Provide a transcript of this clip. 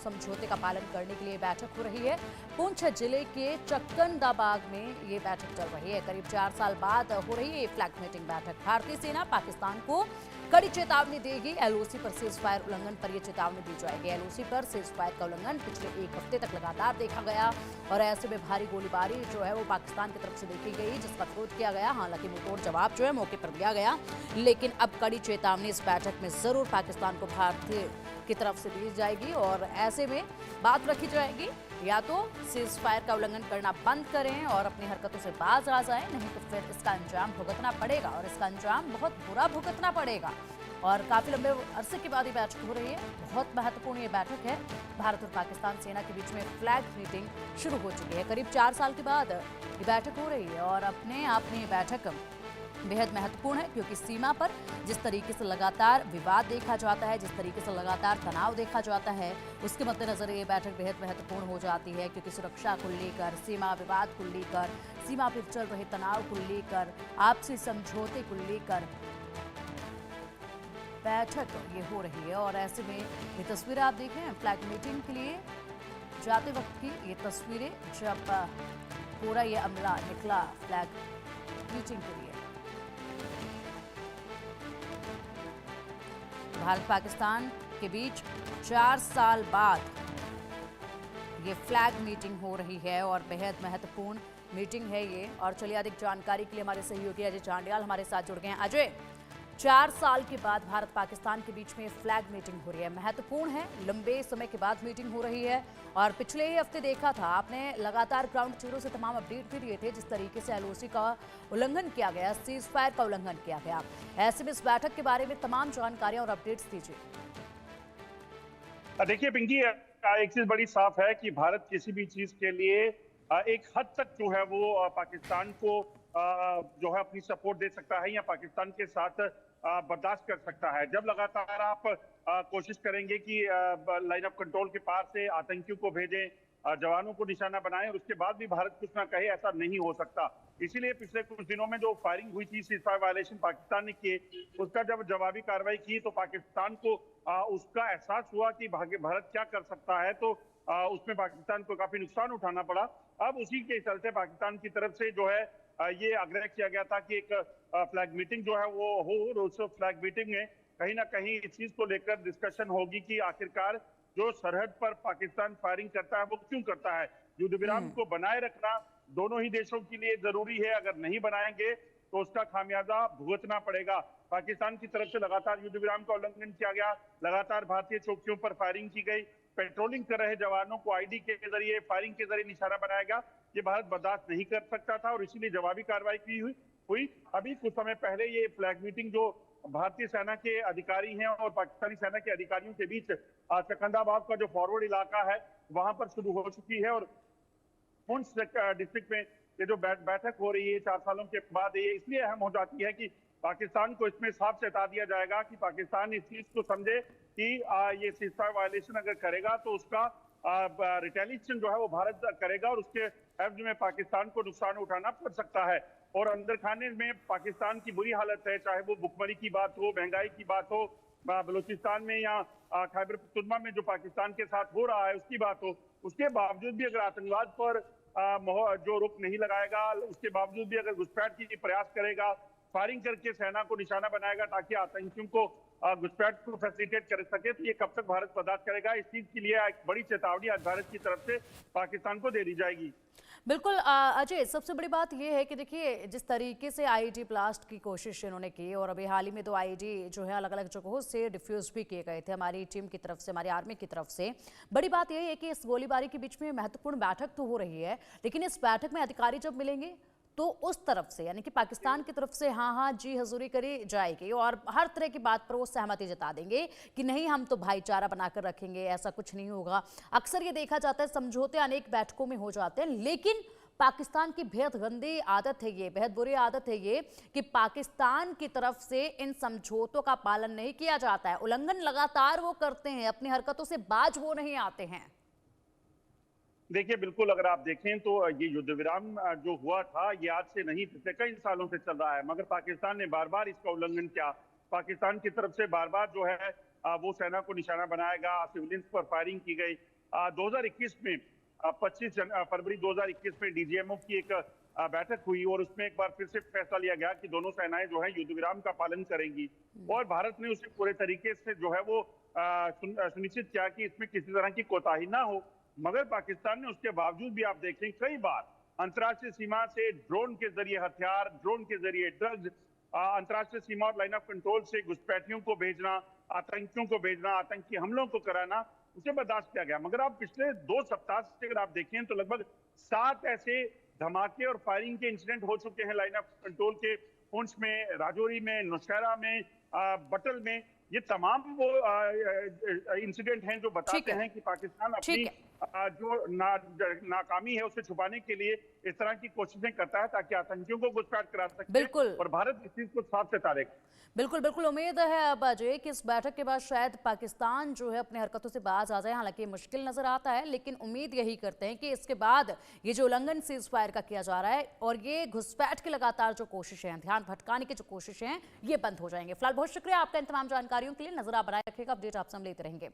समझौते का पालन करने के लिए बैठक हो रही है। पुंछ जिले के चक्कंदाबाग में ये बैठक चल रही है। करीब 4 साल बाद हो रही है ये फ्लैग मीटिंग बैठक। भारतीय सेना पाकिस्तान को कड़ी चेतावनी देगी। एलओसी पर सीज फायर उल्लंघन पर यह चेतावनी दी जाएगी। एलओसी पर सीज फायर का उल्लंघन पिछले 1 हफ्ते तक लगातार देखा गया और ऐसे में भारी गोलीबारी जो है वो पाकिस्तान की तरफ से देखी गई, जिसका विरोध किया गया। हालांकि मुंहतोड़ जवाब जो है मौके पर दिया गया, लेकिन अब कड़ी चेतावनी इस बैठक में जरूर पाकिस्तान को भारतीय की तरफ से दी जाएगी और ऐसे में बात रखी जाएगी या तो सीज फायर का उल्लंघन करना बंद करें और अपनी हरकतों से बाज आ जाए, नहीं तो फिर इसका अंजाम भुगतना पड़ेगा और इसका अंजाम बहुत बुरा भुगतना पड़ेगा। और काफी लंबे अरसे के बाद ये बैठक हो रही है। बहुत महत्वपूर्ण ये बैठक है। भारत और पाकिस्तान सेना के बीच में फ्लैग मीटिंग शुरू हो चुकी है। करीब 4 साल के बाद ये बैठक हो रही है और अपने आप में ये बैठक बेहद महत्वपूर्ण है, क्योंकि सीमा पर जिस तरीके से लगातार विवाद देखा जाता है, जिस तरीके से लगातार तनाव देखा जाता है, उसके मद्देनजर ये बैठक बेहद महत्वपूर्ण हो जाती है। क्योंकि सुरक्षा को लेकर, सीमा विवाद को लेकर, सीमा पर चल रहे तनाव को लेकर, आपसी समझौते को लेकर बैठक ये हो रही है। और ऐसे में ये तस्वीरें आप देख रहे हैं फ्लैग मीटिंग के लिए जाते वक्त की, ये तस्वीरें जब पूरा ये अमला निकला फ्लैग मीटिंग के लिए। भारत पाकिस्तान के बीच 4 साल बाद ये फ्लैग मीटिंग हो रही है और बेहद महत्वपूर्ण मीटिंग है ये। और चलिए अधिक जानकारी के लिए हमारे सहयोगी अजय चांडियाल हमारे साथ जुड़ गए हैं। अजय, 4 साल के बाद भारत पाकिस्तान के बीच में फ्लैग मीटिंग हो रही है, महत्वपूर्ण है, लंबे समय के बाद मीटिंग हो रही है और पिछले ही हफ्ते देखा था आपने लगातार ग्राउंड जीरो से तमाम अपडेट भी दिए थे, जिस तरीके से एलओसी का उल्लंघन किया गया, सीज फायर का उल्लंघन किया गया। ऐसे में इस बैठक के बारे में तमाम जानकारियां और अपडेट्स दीजिए। देखिए पिंकी, एक चीज बड़ी साफ है कि भारत किसी भी चीज के लिए एक हद तक जो है वो पाकिस्तान को जो है अपनी सपोर्ट दे सकता है या पाकिस्तान के साथ बर्दाश्त कर सकता है। जब लगातार आप कोशिश करेंगे कि लाइन ऑफ कंट्रोल के पार से आतंकियों को भेजें, जवानों को निशाना बनाएं और उसके बाद भी भारत कुछ ना कहे, ऐसा नहीं हो सकता। इसीलिए पिछले कुछ दिनों में जो फायरिंग हुई थी, सीज फायर वायलेशन पाकिस्तान ने किए, उसका जब जवाबी कार्रवाई की तो पाकिस्तान को उसका एहसास हुआ कि भारत क्या कर सकता है, तो उसमें पाकिस्तान को काफी नुकसान उठाना पड़ा। अब उसी के चलते पाकिस्तान की तरफ से जो है ये आग्रह किया गया था कि एक फ्लैग मीटिंग जो है वो हो और उस फ्लैग मीटिंग में कहीं ना कहीं इस चीज को लेकर डिस्कशन होगी कि आखिरकार जो सरहद पर पाकिस्तान फायरिंग करता है वो क्यों करता है। युद्ध विराम को बनाए रखना दोनों ही देशों के लिए जरूरी है। अगर नहीं बनाएंगे तो उसका खामियाजा भुगतना पड़ेगा। पाकिस्तान की तरफ से लगातार युद्ध विराम का उल्लंघन किया गया, लगातार भारतीय चौकियों पर फायरिंग की गई, पेट्रोलिंग कर रहे जवानों को आईडी के जरिए, फायरिंग के जरिए निशाना बनाया गया। ये भारत बर्दाश्त नहीं कर सकता था और इसीलिए जवाबी कार्रवाई की हुई। अभी कुछ समय पहले ये फ्लैग मीटिंग जो भारतीय सेना के अधिकारी हैं और पाकिस्तानी सेना के अधिकारियों के बीच चकंदाबाग का जो फॉरवर्ड इलाका है वहां पर शुरू हो चुकी है। और पुंछ डिस्ट्रिक्ट में ये जो बैठक हो रही है 4 सालों के बाद, ये इसलिए अहम हो जाती है कि पाकिस्तान को इसमें साफ चेता दिया जाएगा कि पाकिस्तान इस चीज को समझे कि ये सीज फायर वायलेशन अगर करेगा तो उसका रिटेलिएशन जो है वो भारत करेगा और उसके एवज में पाकिस्तान को नुकसान उठाना पड़ सकता है। और अंदर खाने में पाकिस्तान की बुरी हालत है, चाहे वो भुखमरी की बात हो, महंगाई की बात हो, बलूचिस्तान में या खैबर पख्तूनख्वा में जो पाकिस्तान के साथ हो रहा है उसकी बात हो। उसके बावजूद भी अगर आतंकवाद पर जो रुख नहीं लगाएगा, उसके बावजूद भी अगर घुसपैठ की प्रयास करेगा, फायरिंग करके सेना को निशाना बनाएगा ताकि आतंकियों को घुसपैठ को फैसिलिटेट कर सके, तो ये कब तक भारत बर्दाश्त करेगा। इस चीज के लिए एक बड़ी चेतावनी आज भारत की तरफ से पाकिस्तान को दे दी जाएगी। बिल्कुल अजय, सबसे बड़ी बात यह है कि देखिए जिस तरीके से आईईडी ब्लास्ट की कोशिश इन्होंने की और अभी हाल ही में 2 आईईडी जो है अलग अलग जगहों से डिफ्यूज भी किए गए थे हमारी टीम की तरफ से, हमारी आर्मी की तरफ से। बड़ी बात यह है कि इस गोलीबारी के बीच में महत्वपूर्ण बैठक तो हो रही है, लेकिन इस बैठक में अधिकारी जब मिलेंगे तो उस तरफ से यानी कि पाकिस्तान की तरफ से हाँ हाँ जी हजूरी करी जाएगी और हर तरह की बात पर वो सहमति जता देंगे कि नहीं हम तो भाईचारा बनाकर रखेंगे, ऐसा कुछ नहीं होगा। अक्सर ये देखा जाता है समझौते अनेक बैठकों में हो जाते हैं, लेकिन पाकिस्तान की बेहद गंदी आदत है ये, बेहद बुरी आदत है ये कि पाकिस्तान की तरफ से इन समझौतों का पालन नहीं किया जाता है। उल्लंघन लगातार वो करते हैं, अपनी हरकतों से बाज वो नहीं आते हैं। देखिए बिल्कुल, अगर आप देखें तो ये युद्ध विराम जो हुआ था ये आज से नहीं, पिछले कई सालों से चल रहा है, मगर पाकिस्तान ने बार बार इसका उल्लंघन किया। पाकिस्तान की तरफ से बार बार जो है वो सेना को निशाना बनाया गया, सिविलियंस पर फायरिंग की गई, 2021 में 25 फरवरी 2021 में डीजीएमओ की एक बैठक हुई और उसमें एक बार फिर से फैसला लिया गया कि दोनों सेनाएं जो है युद्ध विराम का पालन करेंगी और भारत ने उसे पूरे तरीके से जो है वो सुनिश्चित किया कि इसमें किसी तरह की कोताही ना हो। मगर पाकिस्तान ने उसके बावजूद भी आप देखें कई बार अंतर्राष्ट्रीय सीमा से ड्रोन के जरिए हथियार, ड्रोन के जरिए ड्रग्स, अंतर्राष्ट्रीय सीमा और लाइन ऑफ कंट्रोल से घुसपैठियों को भेजना, आतंकियों को भेजना, आतंकी हमलों को कराना, उसे बर्दाश्त किया गया। मगर आप पिछले 2 सप्ताह से अगर आप देखें तो लगभग 7 ऐसे धमाके और फायरिंग के इंसिडेंट हो चुके हैं लाइन ऑफ कंट्रोल के पुंछ में, राजौरी में, नौशहरा में, बटल में। ये तमाम वो इंसिडेंट हैं जो बताते हैं कि पाकिस्तान अपनी जो नाकामी है उसे छुपाने के लिए इस तरह की कोशिशें करता है ताकि आतंकियों को घुसपैठ करा सके। बिल्कुल। और भारत इस चीज को साफ सितारे। बिल्कुल बिल्कुल उम्मीद है अब अजय कि इस बैठक के बाद शायद पाकिस्तान जो है अपनी हरकतों से बाज आ जाए। हालांकि मुश्किल नजर आता है, लेकिन उम्मीद यही करते हैं कि इसके बाद ये जो उल्लंघन सीज फायर का किया जा रहा है और ये घुसपैठ की लगातार जो कोशिशें हैं, ध्यान भटकाने की जो कोशिशें हैं, ये बंद हो जाएंगे। फिलहाल बहुत शुक्रिया आपका इन तमाम जानकारियों के लिए। नजर आप बनाए रखिएगा, अपडेट आपसे हम लेते रहेंगे।